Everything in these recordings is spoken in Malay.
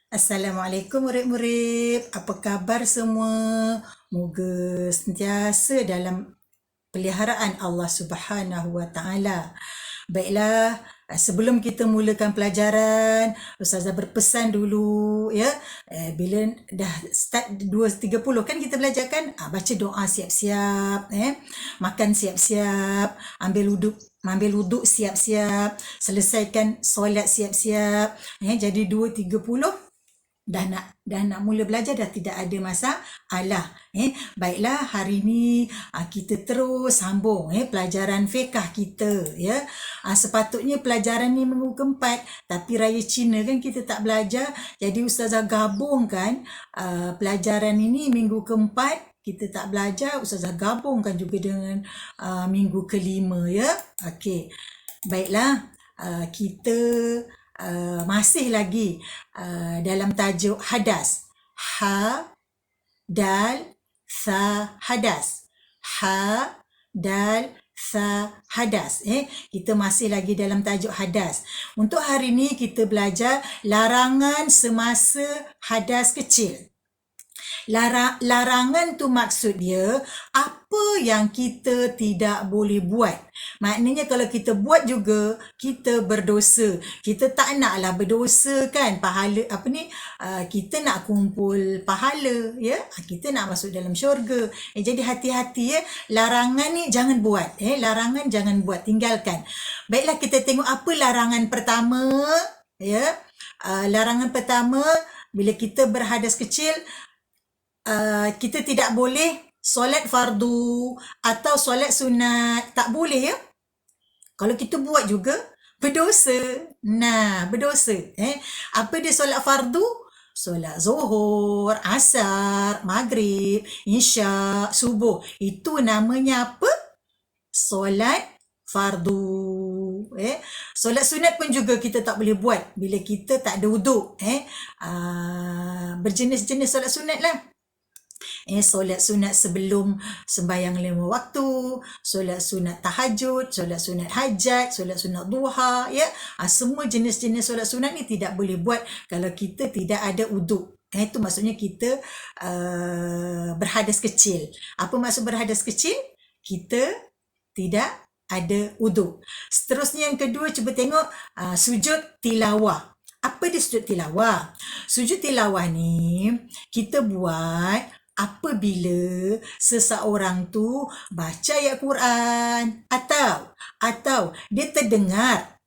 Assalamualaikum murid-murid. Apa khabar semua? Moga sentiasa dalam peliharaan Allah Subhanahu Wa Taala. Baiklah, sebelum kita mulakan pelajaran, Ustazah berpesan dulu ya. Bila dah start 2.30 kan kita belajar kan? Baca doa siap-siap, makan siap-siap, ambil wuduk siap-siap, selesaikan solat siap-siap. Jadi 2.30 dah nak mula belajar, dah tidak ada masalah. Baiklah, hari ni kita terus sambung pelajaran fiqh kita ya. Sepatutnya pelajaran ni minggu keempat, tapi raya Cina kan kita tak belajar, jadi Ustazah gabungkan pelajaran ini minggu keempat kita tak belajar, Ustazah gabungkan juga dengan minggu kelima ya. Okey. Baiklah, kita masih lagi dalam tajuk hadas. Ha, dal, sa, hadas. Ha, dal, sa, hadas. Kita masih lagi dalam tajuk hadas. Untuk hari ini kita belajar larangan semasa hadas kecil. Larangan tu maksud dia apa yang kita tidak boleh buat. Maknanya kalau kita buat juga kita berdosa. Kita tak naklah berdosa kan. Pahala kita nak kumpul pahala ya. Kita nak masuk dalam syurga. Jadi hati-hati ya. Larangan ni jangan buat. Larangan jangan buat, tinggalkan. Baiklah, kita tengok apa larangan pertama ya. Larangan pertama, bila kita berhadas kecil, kita tidak boleh solat fardu atau solat sunat. Tak boleh ya. Kalau kita buat juga, berdosa. Berdosa. Apa dia solat fardu? Solat zuhur, asar, maghrib, isyak, subuh. Itu namanya apa? Solat fardu. Solat sunat pun juga kita tak boleh buat bila kita tak ada wuduk. Berjenis-jenis solat sunat lah. Solat sunat sebelum sembahyang 5 waktu, solat sunat tahajud, solat sunat hajat, solat sunat duha, ya. Semua jenis-jenis solat sunat ni tidak boleh buat kalau kita tidak ada wuduk. Itu maksudnya kita berhadas kecil. Apa maksud berhadas kecil? Kita tidak ada wuduk. Seterusnya yang kedua, cuba tengok sujud tilawah. Apa dia sujud tilawah? Sujud tilawah ni kita buat apabila seseorang tu baca ayat Quran atau dia terdengar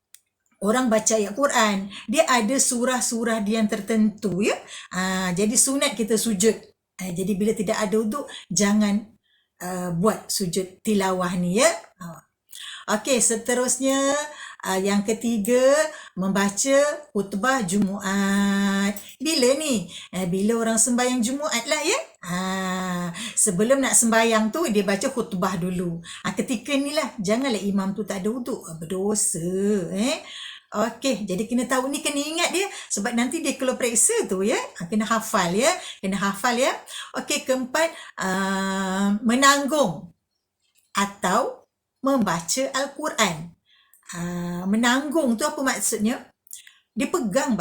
orang baca ayat Quran, dia ada surah-surah dia yang tertentu ya. Jadi sunat kita sujud. Jadi bila tidak ada wuduk, jangan buat sujud tilawah ni ya. Okey, seterusnya yang ketiga, membaca khutbah Jumaat. Bila ni? Bila orang sembahyang Jumaat lah ya. Sebelum nak sembahyang tu, dia baca khutbah dulu. Ketika ni lah, janganlah imam tu tak ada wuduk. Berdosa. Okey, jadi kena tahu ni, kena ingat dia. Sebab nanti dia kalau periksa tu ya, kena hafal ya. Okey, keempat, menanggung atau membaca Al-Quran. Menanggung tu apa maksudnya? Dia pegang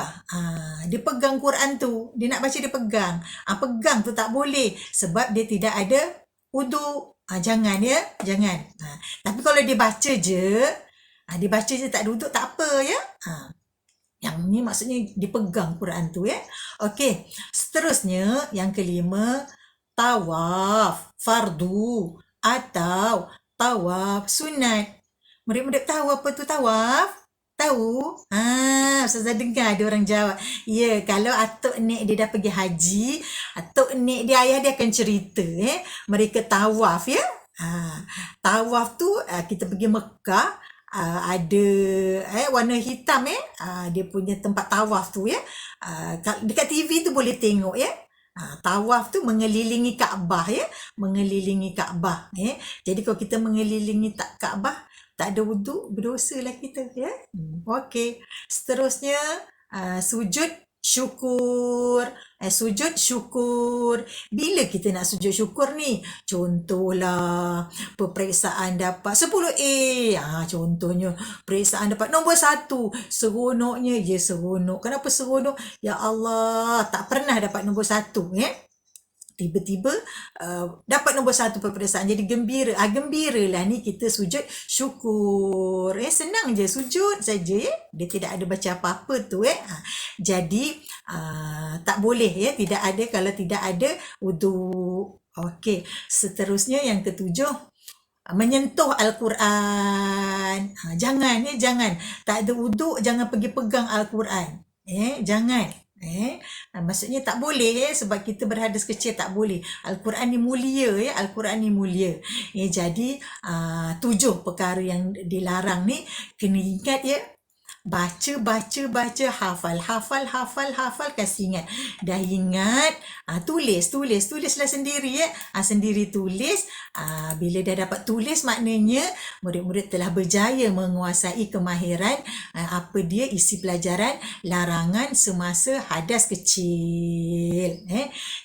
dia pegang Quran tu, dia nak baca dia pegang. Pegang tu tak boleh sebab dia tidak ada wuduk. Jangan ya, jangan. Tapi kalau dia baca je, tak ada wuduk, tak apa ya. Yang ni maksudnya dia pegang Quran tu ya. Okey, seterusnya yang kelima, tawaf fardu atau tawaf sunat. Murid-murid tahu apa tu tawaf? Tahu? Ustazah dengar ada orang jawab. Ya, kalau atuk nek dia dah pergi haji, atuk nek dia, ayah dia akan cerita. Mereka tawaf ya. Tawaf tu kita pergi Mekah, ada warna hitam dia punya tempat tawaf tu ya. Dekat TV tu boleh tengok ya. Tawaf tu mengelilingi Kaabah ya, mengelilingi Kaabah. Jadi kalau kita mengelilingi Kaabah, tak ada wuduk, berdosa lah kita ya. Okey. Seterusnya sujud syukur. Sujud syukur. Bila kita nak sujud syukur ni? Contohlah, peperiksaan dapat 10A. Contohnya, peperiksaan dapat nombor 1. Seronoknya, ya seronok. Kenapa seronok? Ya Allah, tak pernah dapat nombor 1. Tiba-tiba dapat nombor 1 peperiksaan, jadi gembira. Gembiralah ni kita sujud syukur. Senang je sujud saja dia tidak ada baca apa-apa tu Jadi tak boleh tidak ada kalau tidak ada wuduk. Okey, seterusnya yang ketujuh, menyentuh Al-Quran. Jangan tak ada wuduk, jangan pergi pegang Al-Quran. Jangan. Maksudnya tak boleh sebab kita berhadas kecil, tak boleh. Al-Quran ni mulia Al-Quran ni mulia. Jadi 7 perkara yang dilarang ni kena ingat baca, hafal, kasih ingat. Dah ingat, tulislah sendiri sendiri tulis. Bila dah dapat tulis, maknanya murid-murid telah berjaya menguasai kemahiran apa dia isi pelajaran larangan semasa hadas kecil.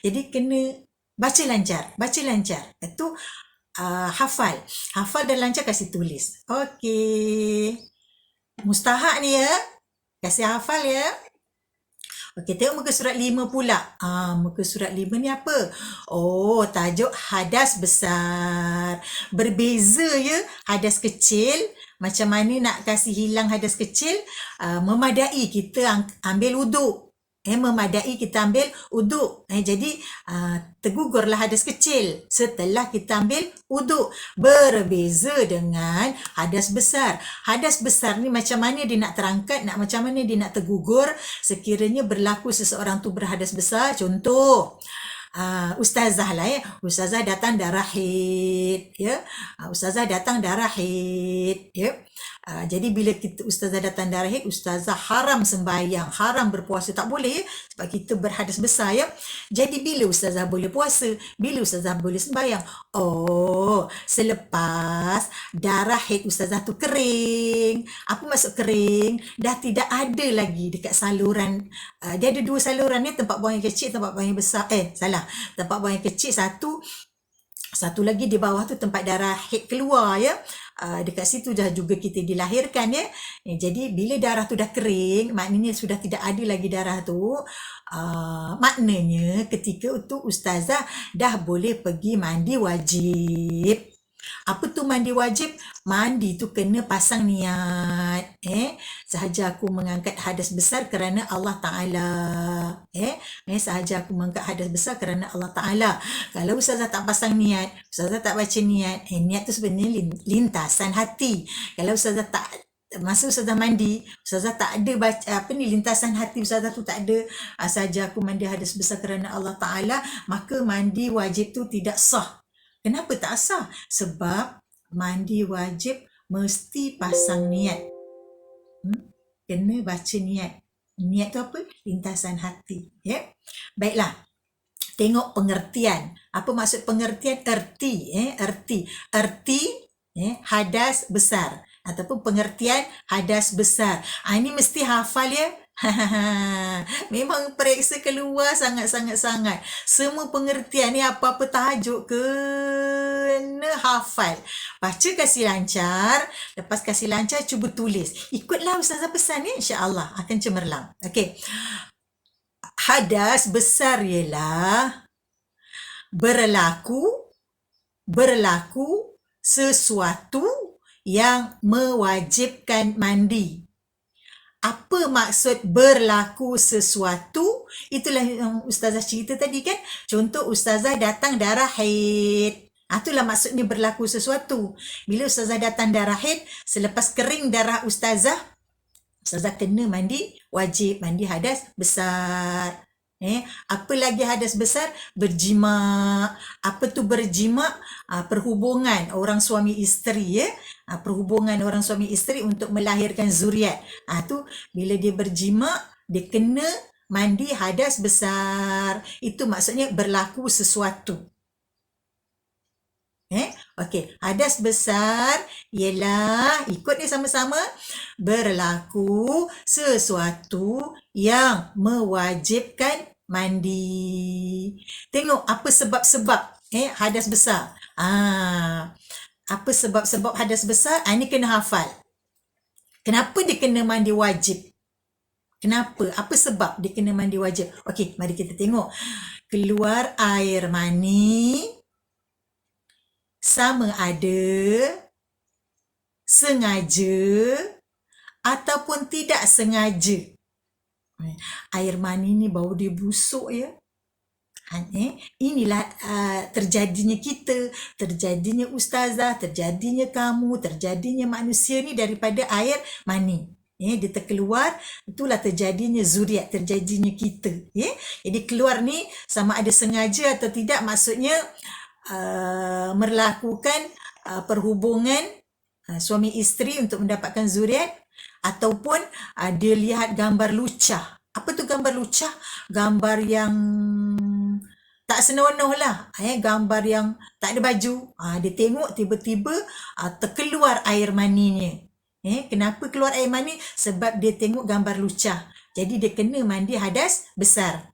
Jadi kena baca lancar. Itu hafal dan lancar, kasih tulis. Okey. Mustahak ni kasih hafal Okey, tengok muka surat 5 pula. Muka surat 5 ni apa? Tajuk hadas besar. Berbeza hadas kecil. Macam mana nak kasih hilang hadas kecil? Memadai kita ambil wuduk. Memadai kita ambil wuduk. Jadi tergugurlah hadas kecil setelah kita ambil wuduk. Berbeza dengan hadas besar. Hadas besar ni macam mana dia nak terangkat, macam mana dia nak tergugur sekiranya berlaku seseorang tu berhadas besar. Contoh, ustazah lah ustazah datang darah haid ustazah datang darah haid jadi bila ustazah datang darah haid, ustazah haram sembahyang, haram berpuasa, tak boleh sebab kita berhadas besar jadi bila ustazah boleh puasa, bila ustazah boleh sembahyang? Selepas darah haid ustazah tu kering. Apa maksud kering? Dah tidak ada lagi dekat saluran. Dia ada 2 saluran tempat buang yang kecil, tempat buang yang besar. Tempat buang yang kecil satu lagi di bawah tu tempat darah haid keluar dekat situ dah juga kita dilahirkan jadi bila darah tu dah kering, maknanya sudah tidak ada lagi darah tu. Maknanya ketika itu ustazah dah boleh pergi mandi wajib. Apa tu mandi wajib? Mandi tu kena pasang niat. Sahaja aku mengangkat hadas besar kerana Allah Ta'ala. Sahaja aku mengangkat hadas besar kerana Allah Ta'ala. Kalau ustazah tak pasang niat, ustazah tak baca niat, niat tu sebenarnya lintasan hati. Kalau ustazah tak, masa ustazah mandi, ustazah tak ada baca lintasan hati ustazah tu tak ada, sahaja aku mandi hadas besar kerana Allah Ta'ala, maka mandi wajib tu tidak sah. Kenapa tak sah? Sebab mandi wajib mesti pasang niat. Kena baca niat. Niat tu apa? Lintasan hati. Baiklah. Tengok pengertian. Apa maksud pengertian? Erti hadas besar. Ataupun pengertian hadas besar. Ini mesti hafal Memang periksa keluar sangat. Semua pengertian ni apa-apa tajuk kena hafal. Baca kasih lancar. Lepas kasih lancar, cuba tulis. Ikutlah ustazah pesan insya-Allah akan cemerlang. Okey. Hadas besar ialah berlaku sesuatu yang mewajibkan mandi. Apa maksud berlaku sesuatu? Itulah yang ustazah cerita tadi kan. Contoh ustazah datang darah haid. Itulah maksudnya berlaku sesuatu. Bila ustazah datang darah haid, selepas kering darah ustazah kena mandi wajib, mandi hadas besar. Apa lagi hadas besar? Berjima. Apa tu berjima? Perhubungan orang suami isteri perhubungan orang suami isteri untuk melahirkan zuriat. Tu bila dia berjima, dia kena mandi hadas besar. Itu maksudnya berlaku sesuatu. Okey, hadas besar ialah ikut ni sama-sama, berlaku sesuatu yang mewajibkan mandi. Tengok apa sebab-sebab hadas besar. Apa sebab-sebab hadas besar? Ini kena hafal. Kenapa dia kena mandi wajib? Kenapa? Apa sebab dia kena mandi wajib? Okey, mari kita tengok. Keluar air mani sama ada sengaja ataupun tidak sengaja. Air mani ni bau dia busuk ya. Inilah terjadinya kita, terjadinya ustazah, terjadinya kamu, terjadinya manusia ni daripada air mani. Dia terkeluar, itulah terjadinya zuriat, terjadinya kita. Jadi keluar ni sama ada sengaja atau tidak, maksudnya melakukan perhubungan suami isteri untuk mendapatkan zuriat, ataupun dia lihat gambar lucah. Apa tu gambar lucah? Gambar yang tak senonoh lah. Gambar yang tak ada baju. Dia tengok tiba-tiba terkeluar air maninya. Kenapa keluar air mani? Sebab dia tengok gambar lucah. Jadi dia kena mandi hadas besar.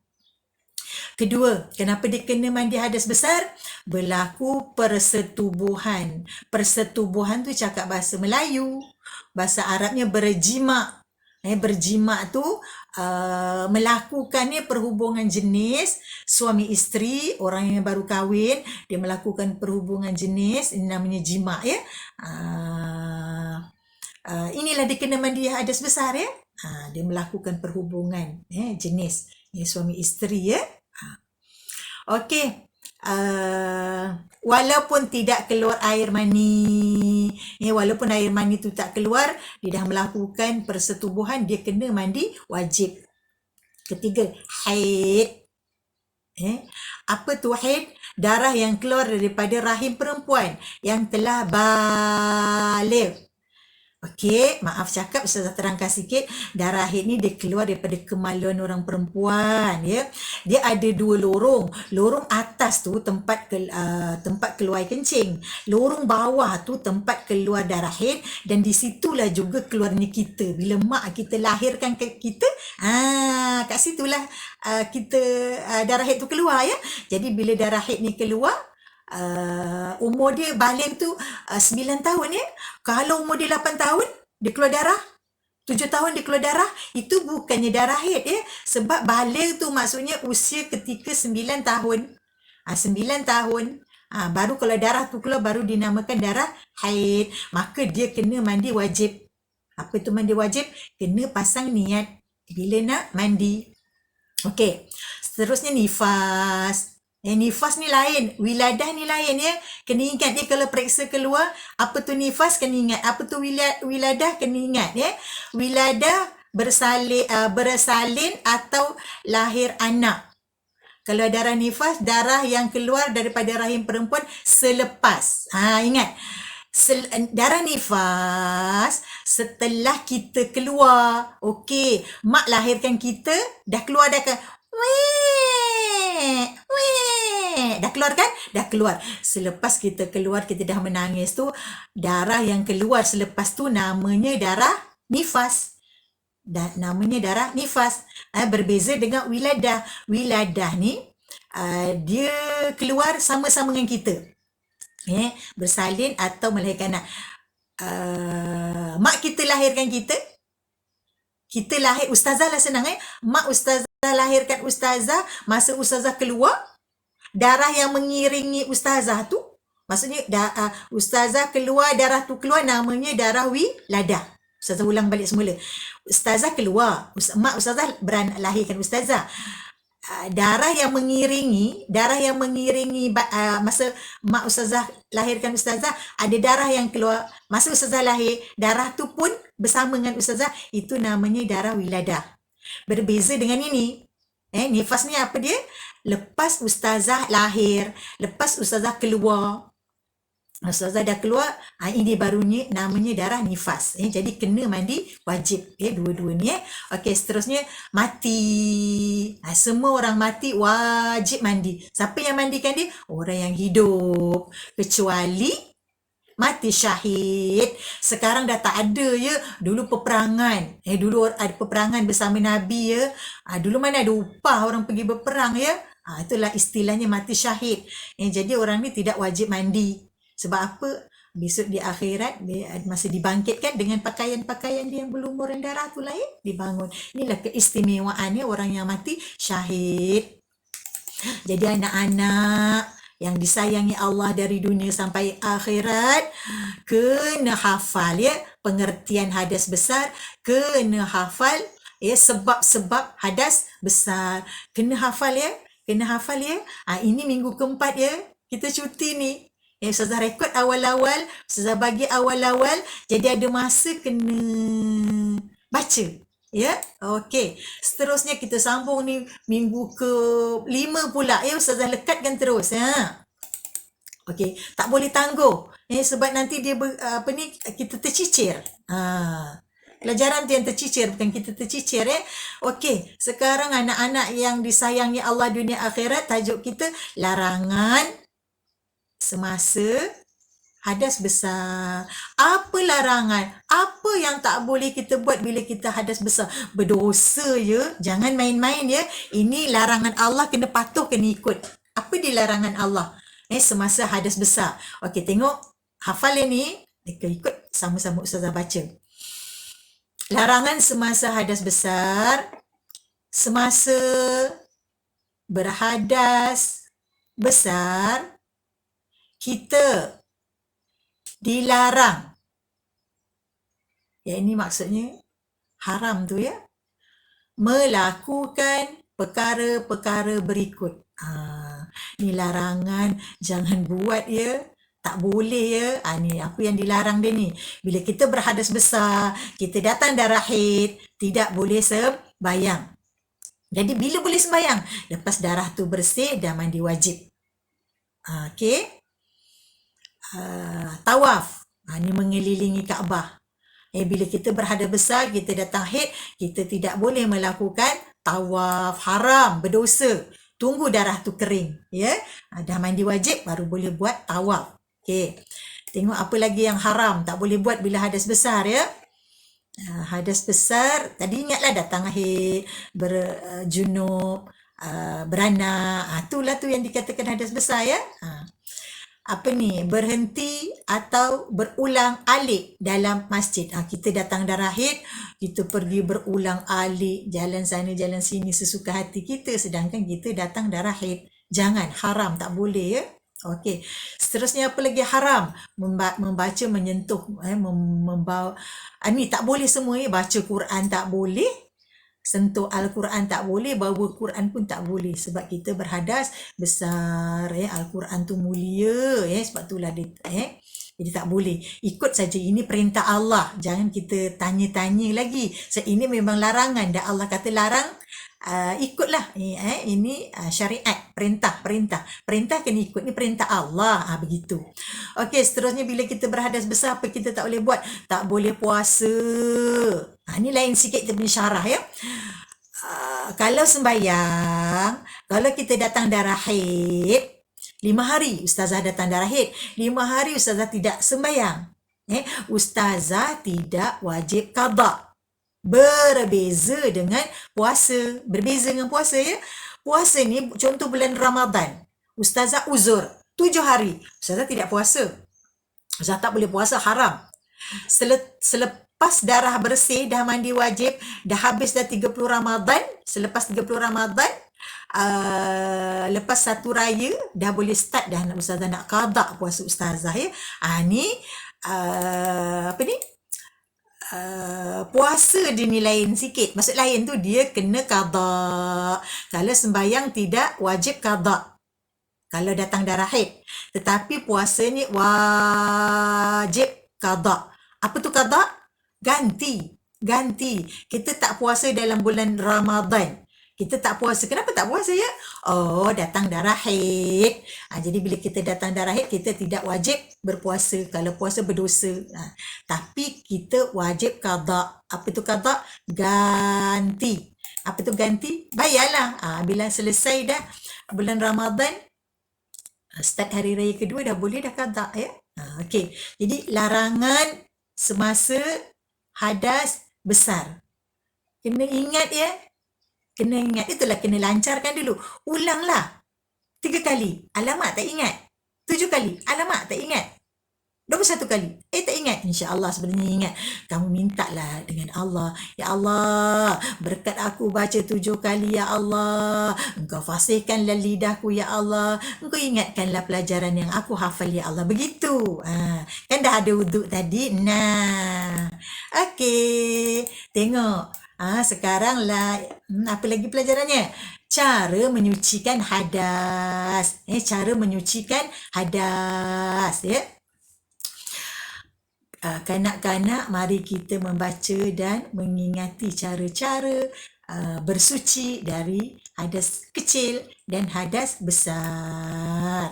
Kedua, kenapa dia kena mandi hadas besar? Berlaku persetubuhan. Persetubuhan tu cakap bahasa Melayu. Bahasa Arabnya berjima'. Berjima' tu melakukannya perhubungan jenis suami isteri, orang yang baru kahwin, dia melakukan perhubungan jenis, ini namanya jima' ya. Inilah dia kena mandi hadas besar ya. Dia melakukan perhubungan jenis suami isteri ya. Okey, walaupun tidak keluar air mani, walaupun air mani tu tak keluar, dia dah melakukan persetubuhan, dia kena mandi wajib. Ketiga, haid. Apa tu haid? Darah yang keluar daripada rahim perempuan yang telah baligh. Okey, maaf cakap, Ustazah terangkan sikit. Darah haid ni dia keluar daripada kemaluan orang perempuan ya. Dia ada dua lorong. Lorong atas tu tempat keluar kencing. Lorong bawah tu tempat keluar darah haid, dan di situlah juga keluarnya kita. Bila mak kita lahirkan kita, kat situlah kita darah haid tu keluar ya. Jadi bila darah haid ni keluar, umur dia baligh tu 9 tahun ya. Kalau umur dia 8 tahun, dia keluar darah. 7 tahun dia keluar darah, itu bukannya darah haid ya. Sebab baligh tu maksudnya usia ketika 9 tahun. 9 tahun. Baru kalau darah tu keluar, baru dinamakan darah haid. Maka dia kena mandi wajib. Apa tu mandi wajib? Kena pasang niat bila nak mandi. Okey. Seterusnya nifas. Nifas ni lain, wiladah ni lain ya. Kena ingat dia kalau periksa keluar, apa tu nifas kena ingat, apa tu wiladah kena ingat ya. Wiladah bersalin atau lahir anak. Kalau darah nifas, darah yang keluar daripada rahim perempuan selepas. Ingat. Darah nifas setelah kita keluar. Okey, mak lahirkan kita, dah keluar dah ke? Dah keluar kan? Dah keluar. Selepas kita keluar, kita dah menangis tu, darah yang keluar selepas tu namanya darah nifas. Namanya darah nifas. Berbeza dengan wiladah. Wiladah ni dia keluar sama-sama dengan kita. Bersalin atau melahirkan anak. Mak kita lahirkan kita. Kita lahir, ustazah lah senang Mak ustazah lahirkan ustazah, masa ustazah keluar, darah yang mengiringi ustazah tu, maksudnya ustazah keluar, darah tu keluar, namanya darah wiladah. Ustazah ulang balik semula. Ustazah keluar, mak ustazah lahirkan ustazah. Darah yang mengiringi masa mak ustazah lahirkan ustazah, ada darah yang keluar masa ustazah lahir, darah tu pun bersama dengan ustazah, itu namanya darah wiladah. Berbeza dengan ini. Nifas ni apa dia? Lepas ustazah lahir, lepas ustazah keluar. Ustazah dah keluar, ini barunya namanya darah nifas. Jadi kena mandi wajib. Dua-dua ni. Okey, seterusnya mati. Semua orang mati wajib mandi. Siapa yang mandikan dia? Orang yang hidup. Kecuali mati syahid. Sekarang dah tak ada ya. Dulu peperangan. Dulu ada peperangan bersama Nabi ya. Dulu mana ada upah orang pergi berperang ya. Itulah istilahnya mati syahid. Jadi orang ni tidak wajib mandi. Sebab apa? Besok di akhirat dia masa dibangkitkan dengan pakaian-pakaian dia yang berlumuran darah tu lah ya. Dibangun. Inilah keistimewaannya orang yang mati syahid. Jadi anak-anak yang disayangi Allah dari dunia sampai akhirat kena hafal ya pengertian hadas besar, kena hafal ya sebab-sebab hadas besar. Kena hafal ya. Ini minggu keempat ya. Kita cuti ni. Ustazah rekod awal-awal, Ustazah bagi awal-awal, jadi ada masa kena baca. Ya, okey. Seterusnya kita sambung ni minggu ke-5 pula. Ustazah lekatkan terus. Okey, tak boleh tangguh. Sebab nanti dia kita tercicir. Pelajaran tu yang tercicir, bukan kita tercicir Okey, sekarang anak-anak yang disayangi Allah dunia akhirat, tajuk kita larangan semasa hadas besar. Apa larangan? Apa yang tak boleh kita buat bila kita hadas besar? Berdosa ya. Jangan main-main ya. Ini larangan Allah, kena patuh, kena ikut. Apa dia larangan Allah? Semasa hadas besar. Okey, tengok. Hafal ni. Ikut sama-sama Ustazah baca. Larangan semasa hadas besar. Semasa berhadas besar, kita dilarang. Ya, ini maksudnya haram tu ya. Melakukan perkara-perkara berikut. Ni larangan, jangan buat ya. Tak boleh ya. Ni apa yang dilarang dia ni. Bila kita berhadas besar, kita datang darah haid, tidak boleh sembayang. Jadi bila boleh sembayang? Lepas darah tu bersih dan mandi wajib. Okey. Tawaf. Ni mengelilingi Kaabah. Bila kita berhadas besar, kita datang haid, kita tidak boleh melakukan tawaf, haram, berdosa. Tunggu darah tu kering, ya. Dah mandi wajib baru boleh buat tawaf. Okey. Tengok apa lagi yang haram, tak boleh buat bila hadas besar ya. Hadas besar, tadi ingatlah datang haid, berjunub, beranak. Itulah tu yang dikatakan hadas besar ya. Berhenti atau berulang alik dalam masjid. Kita datang darah haid, kita pergi berulang alik, jalan sana, jalan sini sesuka hati kita, sedangkan kita datang darah haid. Jangan, haram, tak boleh ya. Okey. Seterusnya apa lagi haram? Membaca, menyentuh, membawa. Ni tak boleh semua ya. Baca Quran tak boleh. Sentuh Al-Quran tak boleh, bawa Quran pun tak boleh sebab kita berhadas besar Al-Quran tu mulia sebab itulah dia jadi tak boleh. Ikut saja, ini perintah Allah, jangan kita tanya-tanya lagi. Ini memang larangan dah, Allah kata larang, ikutlah. Ini syariat, perintah kena ikut, ni perintah Allah. Begitu. Okey, seterusnya bila kita berhadas besar, apa kita tak boleh buat? Tak boleh puasa. Ni lain sikit kita punya syarah ya. Kalau sembahyang, kalau kita datang darah haid, 5 hari Ustazah datang darah haid, 5 hari Ustazah tidak sembahyang. Ustazah tidak wajib qada. Berbeza dengan puasa. Ya. Puasa ni contoh bulan Ramadan. Ustazah uzur 7 hari. Ustazah tidak puasa. Ustazah tak boleh puasa, haram. Selepas darah bersih, dah mandi wajib, dah habis dah 30 Ramadan, selepas 30 Ramadan, lepas satu raya, dah boleh start dah Ustazah nak qada puasa Ustazah ya. Puasa dia ni lain sikit. Maksud lain tu dia kena qada. Kalau sembahyang tidak wajib qada. Kalau datang darah haid. Tetapi puasa ni wajib qada. Apa tu qada? Ganti. Kita tak puasa dalam bulan Ramadan. Kita tak puasa. Kenapa tak puasa ya? Oh, datang darah haid. Jadi bila kita datang darah haid, kita tidak wajib berpuasa. Kalau puasa berdosa. Tapi kita wajib qada. Apa itu qada? Ganti. Apa itu ganti? Bayarlah. Bila selesai dah bulan Ramadan, start hari raya kedua dah boleh dah qada ya. Okey. Jadi larangan semasa hadas besar. Kena ingat ya. Kena ingat. Itulah kena lancarkan dulu. Ulanglah. 3 kali. Alamak tak ingat. 7 kali. Alamak tak ingat. 21 kali. Tak ingat. InsyaAllah sebenarnya ingat. Kamu mintalah dengan Allah. Ya Allah, berkat aku baca 7 kali ya Allah. Engkau fasihkanlah lidahku ya Allah. Engkau ingatkanlah pelajaran yang aku hafal ya Allah. Begitu. Kan dah ada wuduk tadi. Nah. Okey. Tengok. Sekarang lah, apa lagi pelajarannya? Cara menyucikan hadas. Cara menyucikan hadas. Ya. Kanak-kanak, mari kita membaca dan mengingati cara-cara bersuci dari hadas kecil dan hadas besar.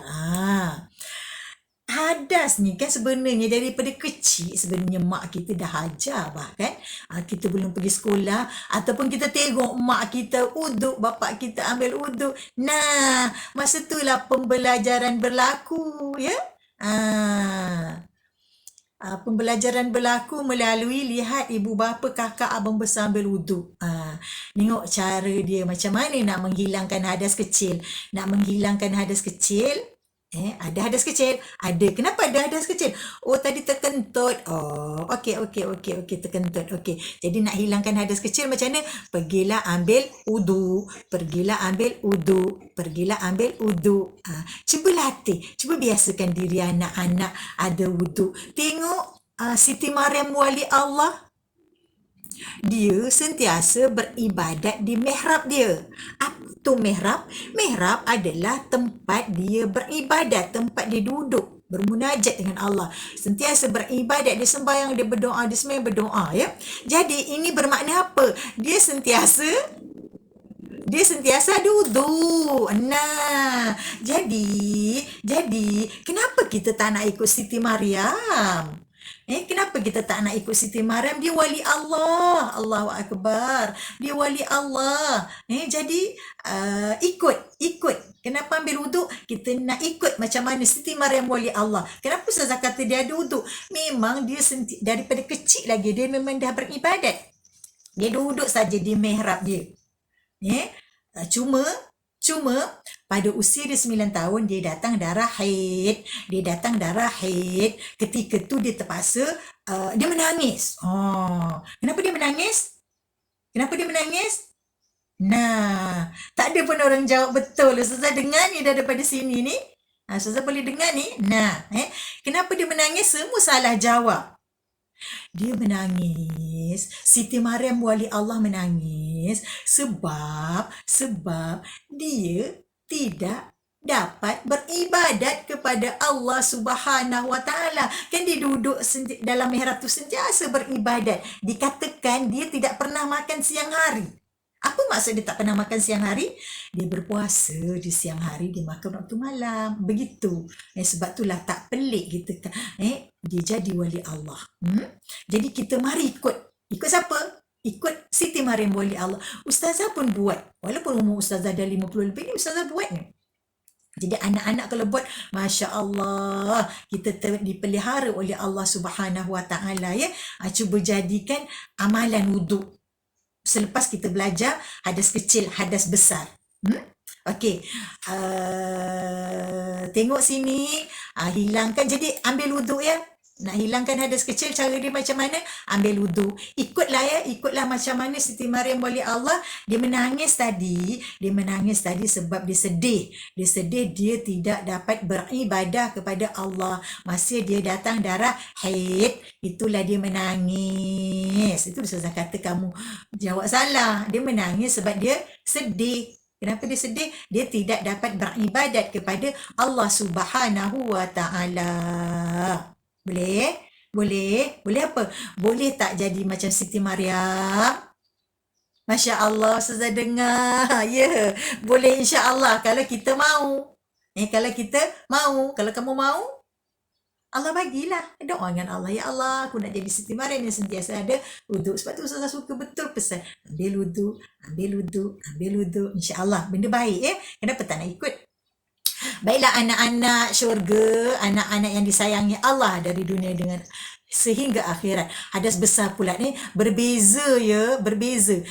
Hadas ni kan sebenarnya daripada kecil sebenarnya mak kita dah ajar bahkan kita belum pergi sekolah ataupun kita tengok mak kita uduk, bapak kita ambil uduk. Nah, masa itulah pembelajaran berlaku ya. Pembelajaran berlaku melalui lihat ibu bapa, kakak, abang besar ambil wuduk. Tengok cara dia macam mana nak menghilangkan hadas kecil. Nak menghilangkan hadas kecil, ada hadas kecil. Ada. Kenapa ada hadas kecil? Oh, tadi terkentut. Oh, okey, terkentut. Okey. Jadi nak hilangkan hadas kecil macam mana? Pergilah ambil wuduk. Pergilah ambil wuduk. Cuba latih. Cuba biasakan diri anak-anak ada wuduk. Tengok Siti Mariam wali Allah. Dia sentiasa beribadat di mihrab dia. Apa tu mihrab? Mihrab adalah tempat dia beribadat, tempat dia duduk, bermunajat dengan Allah. Sentiasa beribadat, dia sembahyang, dia berdoa, dia sembahyang berdoa ya. Jadi ini bermakna apa? Dia sentiasa ada wuduk. Nah, jadi kenapa kita tak nak ikut Siti Mariam? Kenapa kita tak nak ikut Siti Mariam? Dia wali Allah. Allahu Akbar. Dia wali Allah. Jadi ikut. Kenapa ambil wuduk? Kita nak ikut macam mana Siti Mariam wali Allah. Kenapa Ustazah kata dia ada wuduk? Memang dia daripada kecil lagi dia memang dah beribadat. Dia duduk saja di mihrab dia. Cuma pada usia dia 9 tahun dia datang darah haid. Ketika tu dia terpaksa dia menangis. Kenapa dia menangis? Nah, tak ada pun orang jawab betul. Ustazah dengar ni daripada sini ni. Ustazah boleh dengar ni. Nah, kenapa dia menangis? Semua salah jawab. Dia menangis. Siti Mariam wali Allah menangis sebab dia tidak dapat beribadat kepada Allah Subhanahu Wa Taala. Kan dia duduk dalam mihrab tu sentiasa beribadat. Dikatakan dia tidak pernah makan siang hari. Apa maksud dia tak pernah makan siang hari? Dia berpuasa di siang hari, dia makan waktu malam. Begitu. Sebab itulah tak pelik kita dia jadi wali Allah. Jadi kita mari ikut. Ikut siapa? Ikut Siti Mariam wali Allah. Ustazah pun buat. Walaupun umur Ustazah dah 50 lebih ni, Ustazah buat ni. Jadi anak-anak kalau buat, Masya Allah, kita dipelihara oleh Allah Subhanahu Wa Taala ya. Cuba jadikan amalan wuduk. Selepas kita belajar hadas kecil, hadas besar. Okey. Tengok sini. Hilangkan. Jadi ambil wuduk ya. Nak hilangkan hadas kecil, cara dia macam mana? Ambil wuduk. Ikutlah macam mana Siti Mariam wali Allah. Dia menangis tadi sebab dia sedih. Dia tidak dapat beribadah kepada Allah. Masa dia datang darah haid, itulah dia menangis. Itu Ustazah kata kamu jawab salah. Dia menangis sebab dia sedih. Kenapa dia sedih? Dia tidak dapat beribadat kepada Allah Subhanahu Wa Taala. Boleh apa? Boleh tak jadi macam Siti Mariam? Masya Allah, Ustazah dengar. Ya, boleh insya Allah kalau kita mau. Kalau kita mau, kalau kamu mau, Allah bagilah. Doa dengan Allah. Ya Allah, aku nak jadi Siti Mariam yang sentiasa ada wuduk. Sebab tu Ustazah suka betul pesan. Ambil wuduk, ambil wuduk, ambil wuduk. Insya Allah, benda baik ya. Kenapa tak nak ikut? Baiklah anak-anak syurga, anak-anak yang disayangi Allah dari dunia dengan sehingga akhirat. Hadas besar pula ni berbeza ya, berbeza.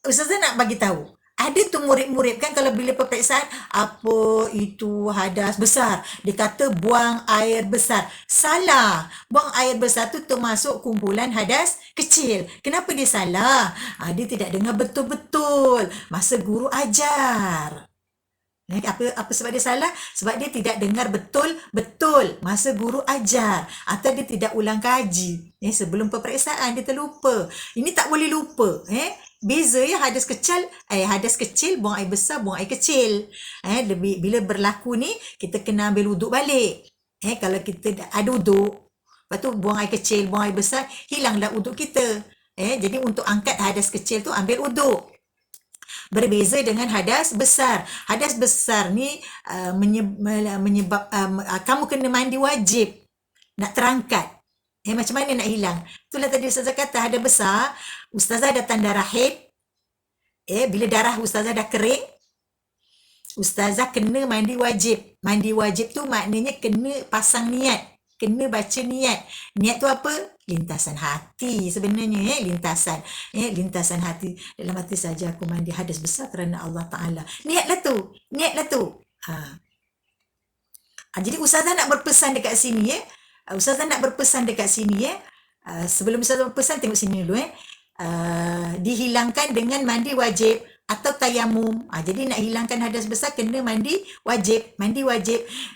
Ustazah nak bagi tahu. Ada tu murid-murid kan kalau bila peperiksaan apa itu hadas besar. Dia kata buang air besar. Salah. Buang air besar tu termasuk kumpulan hadas kecil. Kenapa dia salah? Dia tidak dengar betul-betul masa guru ajar. Apa sebab dia salah? Sebab dia tidak dengar betul-betul masa guru ajar. Atau dia tidak ulang kaji. Sebelum peperiksaan dia terlupa. Ini tak boleh lupa. Beza ya hadas kecil buang air besar, buang air kecil. Bila berlaku ni kita kena ambil wuduk balik. Kalau kita ada wuduk, lepas tu buang air kecil, buang air besar, hilanglah wuduk kita. Jadi untuk angkat hadas kecil tu ambil wuduk. Berbeza dengan hadas besar. Hadas besar ni menyebab kamu kena mandi wajib nak terangkat. Macam mana nak hilang? Itulah tadi Ustazah kata hadas besar. Ustazah datang darah haid. Bila darah Ustazah dah kering, Ustazah kena mandi wajib. Mandi wajib tu maknanya kena pasang niat. Kena baca niat. Niat tu apa? Lintasan hati sebenarnya. Lintasan hati. Dalam hati saja aku mandi hadas besar kerana Allah Ta'ala. Niatlah tu. Jadi Ustazah nak berpesan dekat sini sebelum Ustazah berpesan, tengok sini dulu dihilangkan dengan mandi wajib atau tayamum. Jadi nak hilangkan hadas besar kena mandi wajib.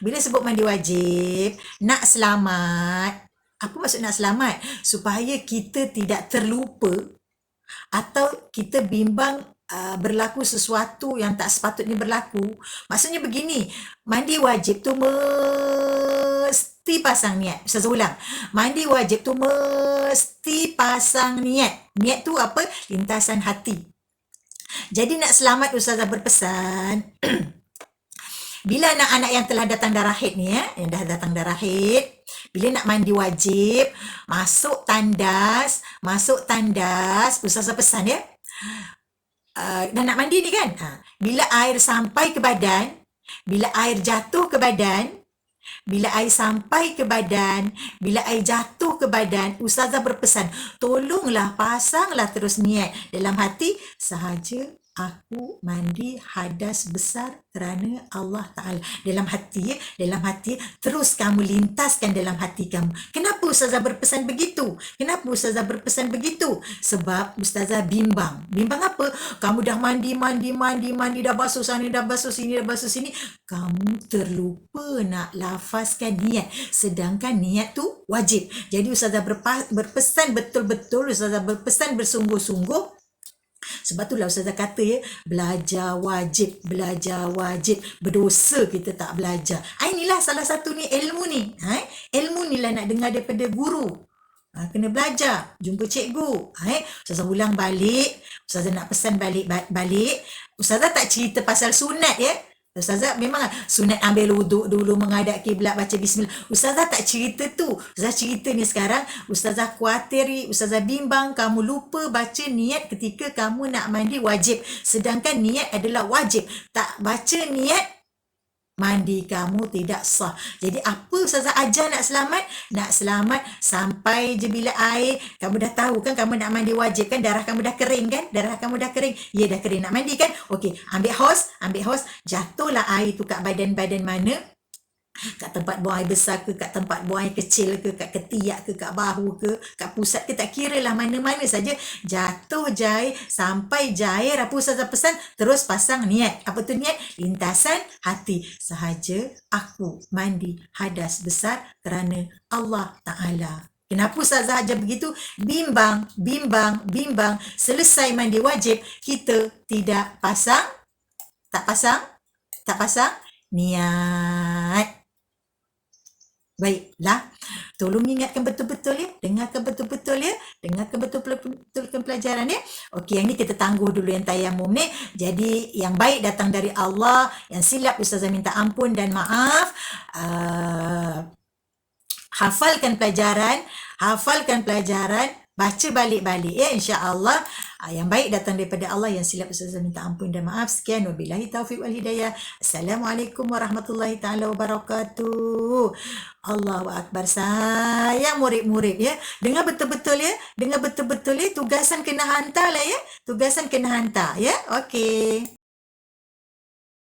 Bila sebut mandi wajib, nak selamat. Apa maksud nak selamat? Supaya kita tidak terlupa atau kita bimbang berlaku sesuatu yang tak sepatutnya berlaku. Maksudnya begini, mandi wajib tu mesti pasang niat. Ustazah ulang. Mandi wajib tu mesti pasang niat. Niat tu apa? Lintasan hati. Jadi nak selamat Ustazah berpesan, bila anak-anak yang telah datang darah haid ni yang dah datang darah haid, bila nak mandi wajib, masuk tandas, Ustazah pesan dah nak mandi ni kan, bila air sampai ke badan, bila air jatuh ke badan, bila air sampai ke badan, bila air jatuh ke badan, Ustazah berpesan, tolonglah pasanglah terus niat dalam hati, sahaja aku mandi hadas besar kerana Allah Ta'ala. Dalam hati, terus kamu lintaskan dalam hati kamu. Kenapa Ustazah berpesan begitu? Sebab Ustazah bimbang. Bimbang apa? Kamu dah mandi, dah basuh sana, dah basuh sini. Kamu terlupa nak lafazkan niat. Sedangkan niat tu wajib. Jadi Ustazah berpesan betul-betul, Ustazah berpesan bersungguh-sungguh. Sebab itulah Ustazah kata belajar wajib, berdosa kita tak belajar. Inilah salah satu ni ilmu ni. Ilmu ni lah nak dengar daripada guru. Kena belajar, jumpa cikgu. Ustazah ulang balik, Ustazah nak pesan balik. Ustazah tak cerita pasal sunat Ustazah memang sunat ambil wuduk dulu, menghadap kiblat, baca bismillah. Ustazah tak cerita tu. Ustazah cerita ni sekarang, Ustazah khuatiri, Ustazah bimbang kamu lupa baca niat ketika kamu nak mandi wajib. Sedangkan niat adalah wajib. Tak baca niat, mandi kamu tidak sah. Jadi apa Ustazah ajar nak selamat? Nak selamat sampai je bila air, kamu dah tahu kan kamu nak mandi wajib kan, darah kamu dah kering kan? Ya dah kering nak mandi kan? Okey, ambil hos, jatuhlah air tu kat badan-badan mana? Kat tempat buang air besar ke, kat tempat buang air kecil ke, kat ketiak ke, kat bahu ke, kat pusat ke, tak kira lah mana-mana saja. Jatuh jair, sampai jair, apa Ustazah pesan? Terus pasang niat. Apa tu niat? Lintasan hati. Sahaja aku mandi hadas besar kerana Allah Ta'ala. Kenapa Ustazah ajar begitu? Bimbang. Selesai mandi wajib, kita tak pasang niat. Baiklah, tolong ingatkan betul-betul ya, dengarkan betul-betul ya, dengarkan betul-betul pelajaran ya. Okey, yang ni kita tangguh dulu yang tayamum ni. Jadi yang baik datang dari Allah, yang silap Ustazah minta ampun dan maaf. Hafalkan pelajaran, baca balik-balik ya, insya-Allah. Yang baik datang daripada Allah, yang silap Ustazah minta ampun dan maaf. Sekian, wabillahi taufiq wal hidayah. Assalamualaikum warahmatullahi taala wabarakatuh. Allahu akbar. Sayang murid-murid ya. Dengar betul-betul ya. Dengar betul-betul ya. Tugasan kena hantar lah ya. Tugasan kena hantar ya. Okey.